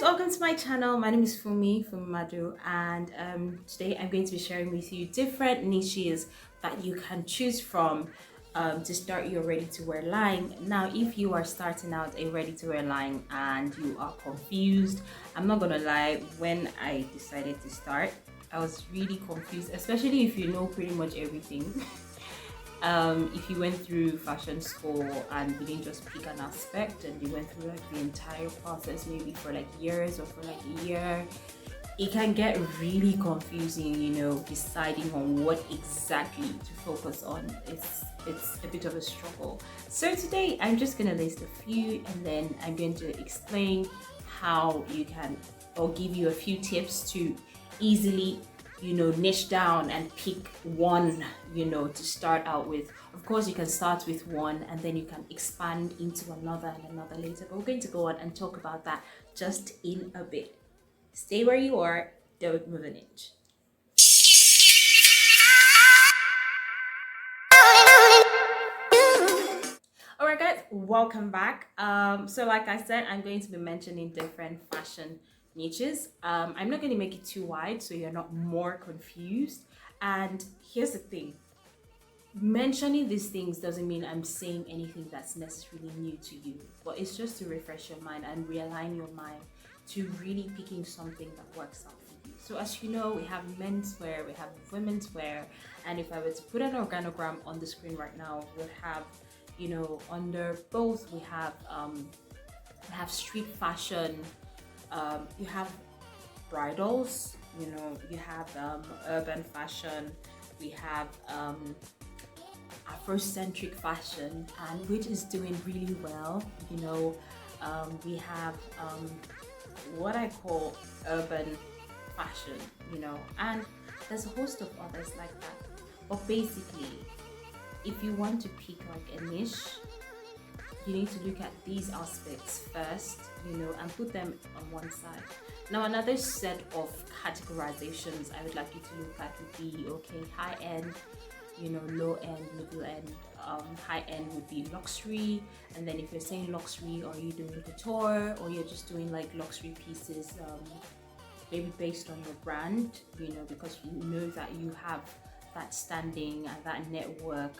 welcome to my channel. My name is Fumi Madu, and today I'm going to be sharing with you different niches that you can choose from to start your ready-to-wear line. Now, if you are starting out a ready-to-wear line and you are confused, I'm not gonna lie, when I decided to start, I was really confused, especially if you know pretty much everything. If you went through fashion school and you didn't just pick an aspect and you went through like the entire process maybe for like years or for like a year, it can get really confusing, deciding on what exactly to focus on. It's a bit of a struggle. So today I'm just gonna list a few and then I'm going to explain how you can, or give you a few tips to easily niche down and pick one, to start out with. Of course, you can start with one and then you can expand into another and another later, but we're going to go on and talk about that just in a bit. Stay where you are, don't move an inch. All right, guys, welcome back. So like I said, I'm going to be mentioning different fashion niches. I'm not going to make it too wide so you're not more confused. And here's the thing, mentioning these things doesn't mean I'm saying anything that's necessarily new to you, but it's just to refresh your mind and realign your mind to really picking something that works out for you. So as you know, we have men's wear, we have women's wear, and if I were to put an organogram on the screen right now, we'd have, under both we have street fashion, you have bridals, you have urban fashion, we have Afrocentric fashion, and which is doing really well. We have what I call urban fashion, and there's a host of others like that. But basically, if you want to pick like a niche, you need to look at these aspects first, and put them on one side. Now, another set of categorizations I would like you to look at would be, okay, high end, low end, middle end. High end would be luxury, and then if you're saying luxury, are you doing couture or you're just doing like luxury pieces, maybe based on your brand, because you know that you have that standing and that network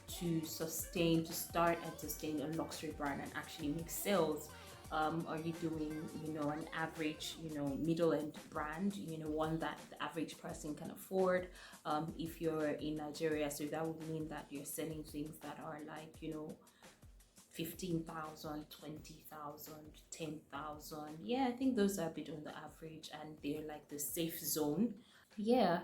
to start and sustain a luxury brand and actually make sales. Are you doing, an average, middle-end brand, one that the average person can afford? If you're in Nigeria, so that would mean that you're selling things that are like, 15,000, 20,000, 10,000. Yeah, I think those are a bit on the average and they're like the safe zone. Yeah.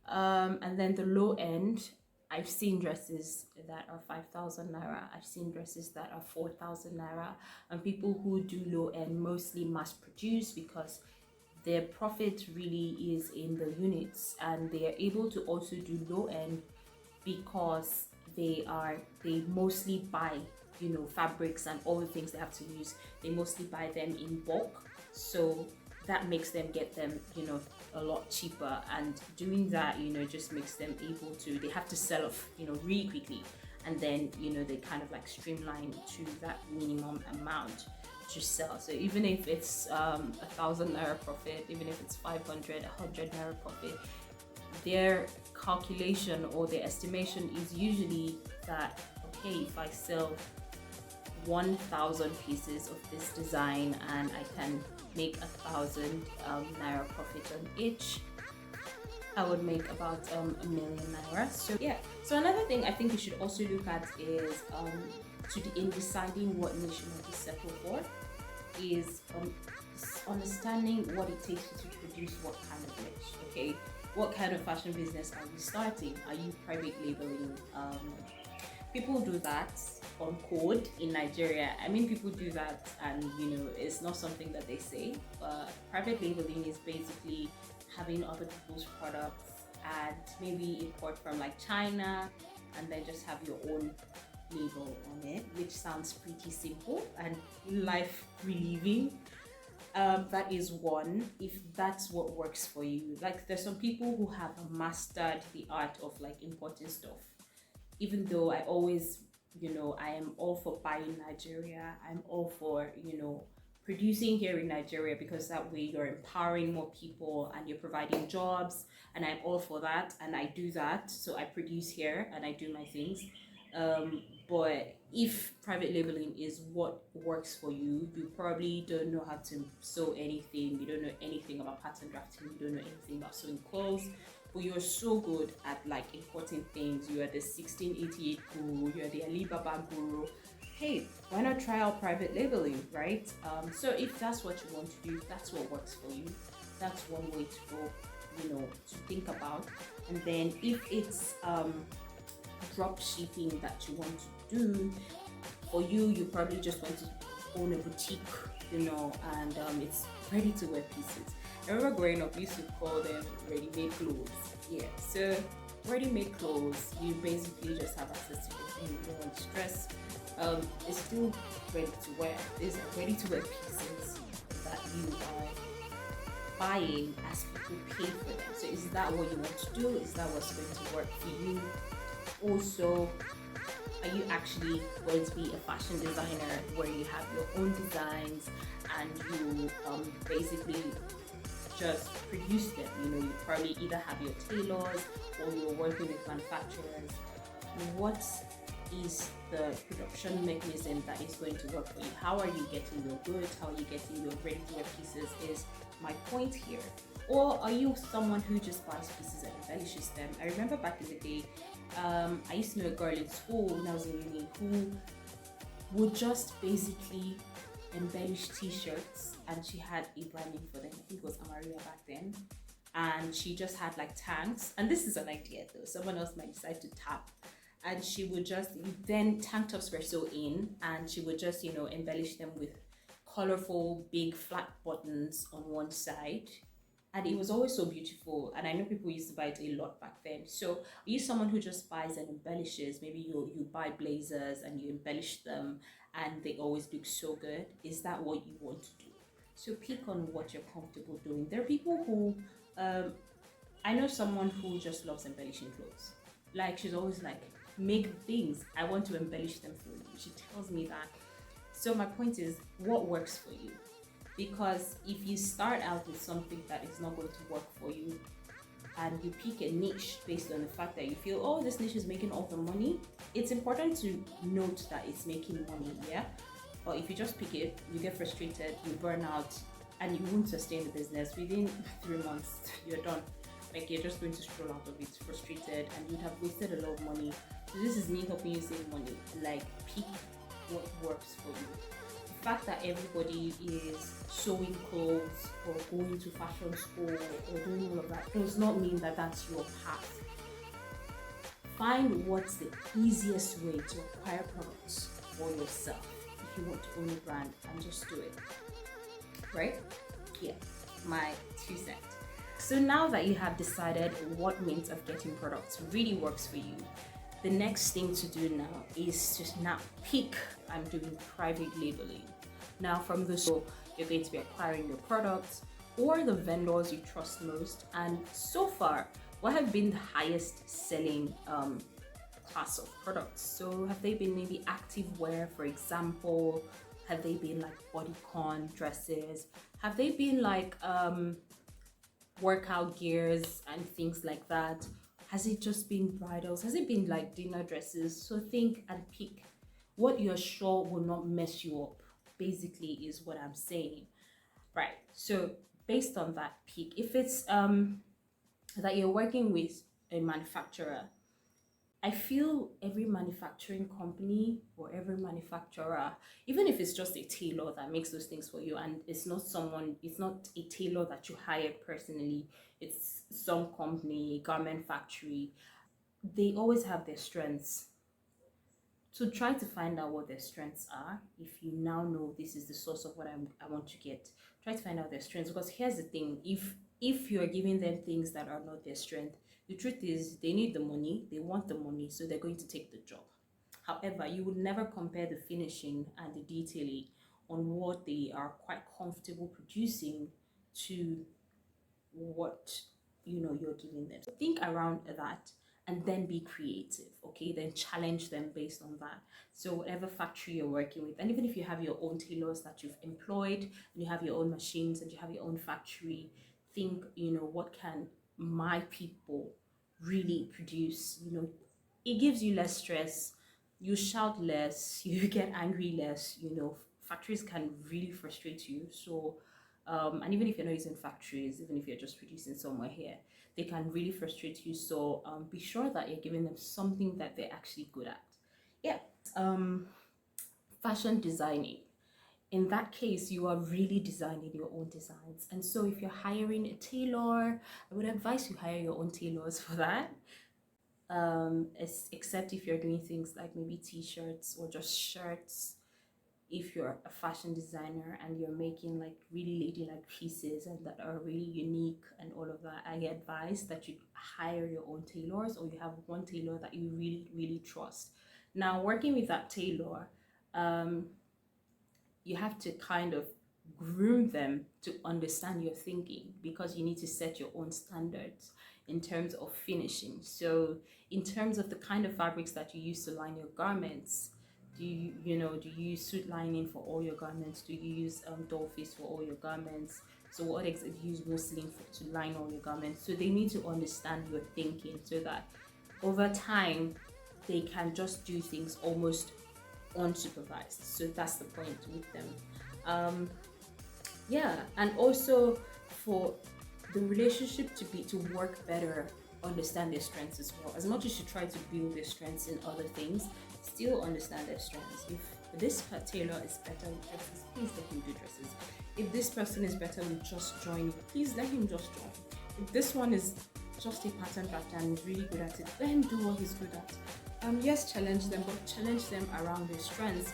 And then the low end, I've seen dresses that are 5,000 naira. I've seen dresses that are 4,000 naira. And people who do low end mostly mass produce because their profit really is in the units, and they are able to also do low end because they mostly buy, fabrics and all the things they have to use. They mostly buy them in bulk. So that makes them get them, a lot cheaper, and doing that, just makes them able to, they have to sell off, really quickly, and then, they kind of like streamline to that minimum amount to sell. So even if it's 1,000 naira profit, even if it's 500, 100 naira profit, their calculation or their estimation is usually that, okay, if I sell 1,000 pieces of this design and I can make 1,000 naira profit on each, I would make about 1,000,000 naira. So yeah, so another thing I think you should also look at is in deciding what niche you want to settle for is understanding what it takes to produce what kind of niche. Okay, what kind of fashion business are you starting? Are you private labeling? People do that on code in Nigeria. I mean, people do that, and it's not something that they say. But private labeling is basically having other people's products and maybe import from like China, and then just have your own label on it, which sounds pretty simple and life relieving. That is one, if that's what works for you. Like, there's some people who have mastered the art of like importing stuff. Even though I always, I am all for buying Nigeria, I'm all for, producing here in Nigeria, because that way you're empowering more people and you're providing jobs, and I'm all for that, and I do that. So I produce here and I do my things. But if private labeling is what works for you, you probably don't know how to sew anything, you don't know anything about pattern drafting, you don't know anything about sewing clothes, but you're so good at like importing things. You are the 1688 guru, you're the Alibaba guru. Hey, why not try out private labeling, right? So if that's what you want to do, if that's what works for you, that's one way to go, to think about. And then if it's drop shipping that you want to do, for you, you probably just want to own a boutique, and it's ready to wear pieces. I remember growing up, we used to call them ready-made clothes. Yeah, so ready-made clothes, you basically just have access to everything. You don't want to stress. It's still ready to wear. It's ready to wear pieces that you are buying as people pay for them. So is that what you want to do? Is that what's going to work for you? Also, are you actually going to be a fashion designer where you have your own designs and you basically just produce them? You probably either have your tailors or you're working with manufacturers. What is the production mechanism that is going to work for you? How are you getting your goods? How are you getting your ready-to-wear pieces is my point here. Or are you someone who just buys pieces and embellishes them? I remember back in the day, I used to know a girl in school when I was in uni who would just basically embellish t-shirts, and she had a brand name for them. I think it was Amaria back then. And she just had like tanks, and this is an idea though, someone else might decide to tap, and she would just, then tank tops were so in, and she would just embellish them with colorful big flat buttons on one side, and it was always so beautiful. And I know people used to buy it a lot back then. So are you someone who just buys and embellishes? Maybe you buy blazers and you embellish them and they always look so good. Is that what you want to do? So pick on what you're comfortable doing. There are people who I know someone who just loves embellishing clothes. Like, she's always like, make things, I want to embellish them for you. She tells me that. So my point is, what works for you? Because if you start out with something that is not going to work for you and you pick a niche based on the fact that you feel, oh, this niche is making all the money, it's important to note that it's making money, yeah? Or if you just pick it, you get frustrated, you burn out, and you won't sustain the business. Within 3 months, you're done. Like, you're just going to stroll out of it frustrated, and you'd have wasted a lot of money. So this is me helping you save money. Like, pick what works for you. The fact that everybody is sewing clothes or going to fashion school or doing all of that does not mean that that's your path. Find what's the easiest way to acquire products for yourself if you want to own a brand, and just do it. Right? Yeah, my 2 cents. So now that you have decided what means of getting products really works for you, the next thing to do now is to now pick, I'm doing private labeling. Now from the store, you're going to be acquiring your products or the vendors you trust most. And so far, what have been the highest selling class of products? So have they been maybe active wear, for example? Have they been like bodycon dresses? Have they been like workout gears and things like that? Has it just been bridals? Has it been like dinner dresses? So think and pick what you're sure will not mess you up, basically, is what I'm saying. Right, so based on that, pick. If it's that you're working with a manufacturer, I feel every manufacturing company or every manufacturer, even if it's just a tailor that makes those things for you, and it's not a tailor that you hired personally, it's some company, garment factory, they always have their strengths. So try to find out what their strengths are. If you now know this is the source of what I want to get, try to find out their strengths. Because here's the thing, if you're giving them things that are not their strength, the truth is they need the money, they want the money, so they're going to take the job. However, you would never compare the finishing and the detailing on what they are quite comfortable producing to what you're giving them. So think around that and then be creative. Okay, then challenge them based on that. So whatever factory you're working with, and even if you have your own tailors that you've employed and you have your own machines and you have your own factory, think, what can my people really produce? It gives you less stress, you shout less, you get angry less. Factories can really frustrate you. So and even if you're not using factories, even if you're just producing somewhere here, they can really frustrate you. So be sure that you're giving them something that they're actually good at. Yeah. um Fashion designing, in that case, you are really designing your own designs. And so if you're hiring a tailor, I would advise you hire your own tailors for that. Except if you're doing things like maybe t-shirts or just shirts. If you're a fashion designer and you're making like really ladylike pieces and that are really unique and all of that, I advise that you hire your own tailors, or you have one tailor that you really, really trust. Now, working with that tailor, you have to kind of groom them to understand your thinking, because you need to set your own standards in terms of finishing. So in terms of the kind of fabrics that you use to line your garments, do you use suit lining for all your garments? Do you use dollface for all your garments? So what do you use muslin to line all your garments? So they need to understand your thinking, so that over time they can just do things almost unsupervised. So that's the point with them. Yeah, and also for the relationship to work better, understand their strengths as well. As much as you try to build their strengths in other things, still understand their strengths. If this tailor is better with dresses, please let him do dresses. If this person is better with just joining, please let him just join. If this one is just a pattern drafter and is really good at it, let him do what he's good at. Yes, challenge them, but challenge them around their strengths.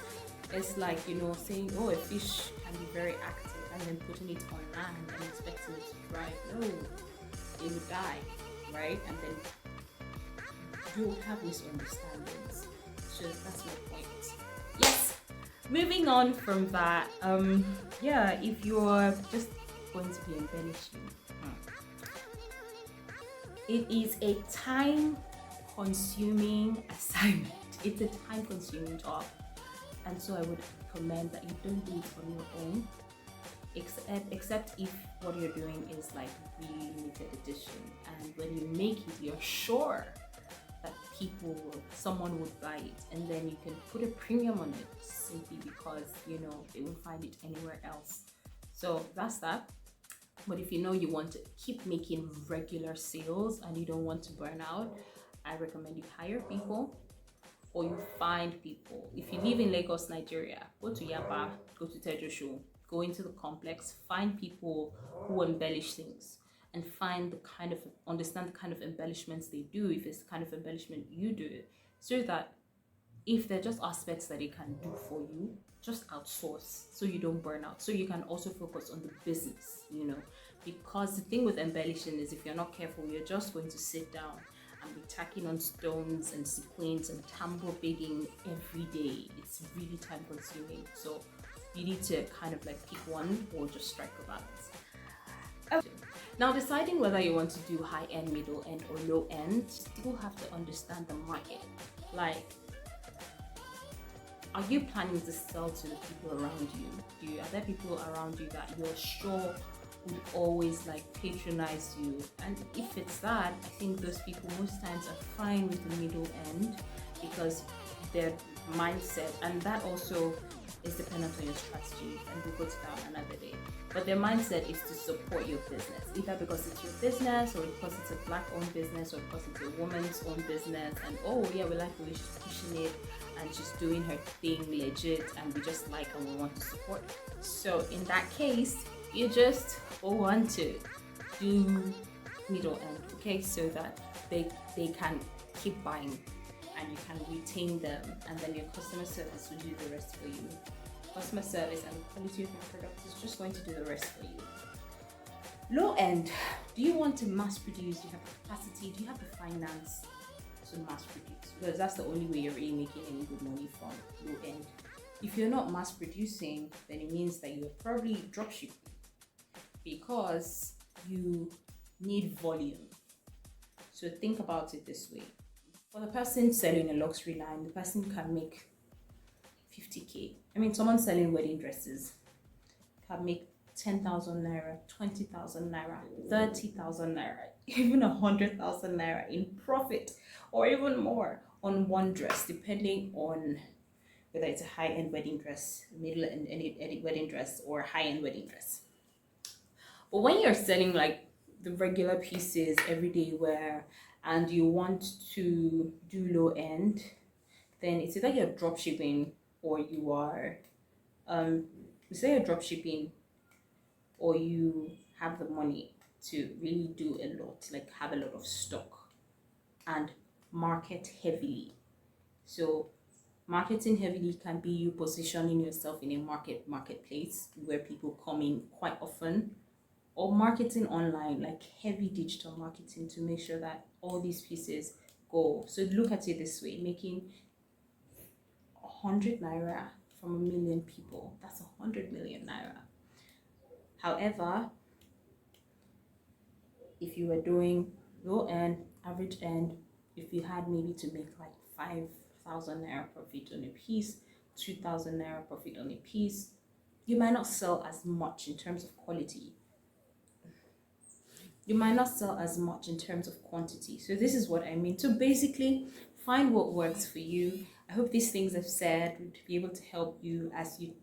It's like, saying, oh, a fish can be very active, and then putting it on land and expecting it to thrive. No, it would die, right? And then you'll have misunderstandings. So that's my point. Yes. Moving on from that, if you're just going to be embellishing, it is a time-consuming assignment. It's a time-consuming job, and so I would recommend that you don't do it on your own, except if what you're doing is like really limited edition, and when you make it, you're sure that someone would buy it, and then you can put a premium on it simply because they won't find it anywhere else. So that's that. But if you want to keep making regular sales and you don't want to burn out, I recommend you hire people, or you find people. If you live in Lagos, Nigeria, go to Yaba, go to Tejo, go into the complex, find people who embellish things, and understand the kind of embellishments they do, if it's the kind of embellishment you do, so that if there are just aspects that they can do for you, just outsource so you don't burn out, so you can also focus on the business, because the thing with embellishing is, if you're not careful, you're just going to sit down and be tacking on stones and sequins and tambour begging every day. It's really time consuming, so you need to kind of like pick one or just strike a balance. Okay. Now, deciding whether you want to do high-end, middle-end, or low-end, you still have to understand the market. Like, are you planning to sell to the people around you? Are there people around you that you're sure would always like patronize you? And if it's that, I think those people most times are fine with the middle end, because their mindset, and that also is dependent on your strategy, and we'll go to that another day. But their mindset is to support your business, either because it's your business, or because it's a black-owned business, or because it's a woman's own business, and oh yeah, we like the way she's pushing it and she's doing her thing legit, and we just like and we want to support. So in that case, you just want to do middle end, okay, so that they can keep buying and you can retain them, and then your customer service will do the rest for you. Customer service and the quality of your product is just going to do the rest for you. Low end, do you want to mass produce? Do you have the capacity? Do you have the finance to mass produce? Because that's the only way you're really making any good money from low end. If you're not mass producing, then it means that you're probably dropshipping, because you need volume. So think about it this way. For the person selling a luxury line, the person can make 50K. I mean, someone selling wedding dresses can make 10,000 naira, 20,000 naira, 30,000 naira, even 100,000 naira in profit, or even more on one dress, depending on whether it's a high-end wedding dress, middle-end wedding dress, or high-end wedding dress. But when you're selling like the regular pieces, everyday wear, and you want to do low end, then it's either you're drop shipping or you are you say you're drop shipping or you have the money to really do a lot, like have a lot of stock and market heavily. So marketing heavily can be you positioning yourself in a marketplace where people come in quite often, or marketing online, like heavy digital marketing to make sure that all these pieces go. So look at it this way, making 100 naira from a million people, that's 100 million naira. However, if you were doing low end, average end, if you had maybe to make like 5,000 naira profit on a piece, 2,000 naira profit on a piece, you might not sell as much in terms of quality. You might not sell as much in terms of quantity. So this is what I mean. So basically, find what works for you. I hope these things I've said would be able to help you as you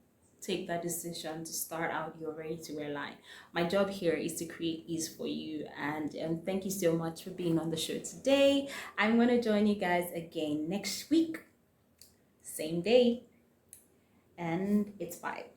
take that decision to start out your ready-to-wear line. My job here is to create ease for you, and thank you so much for being on the show today. I'm going to join you guys again next week, same day, and it's 5.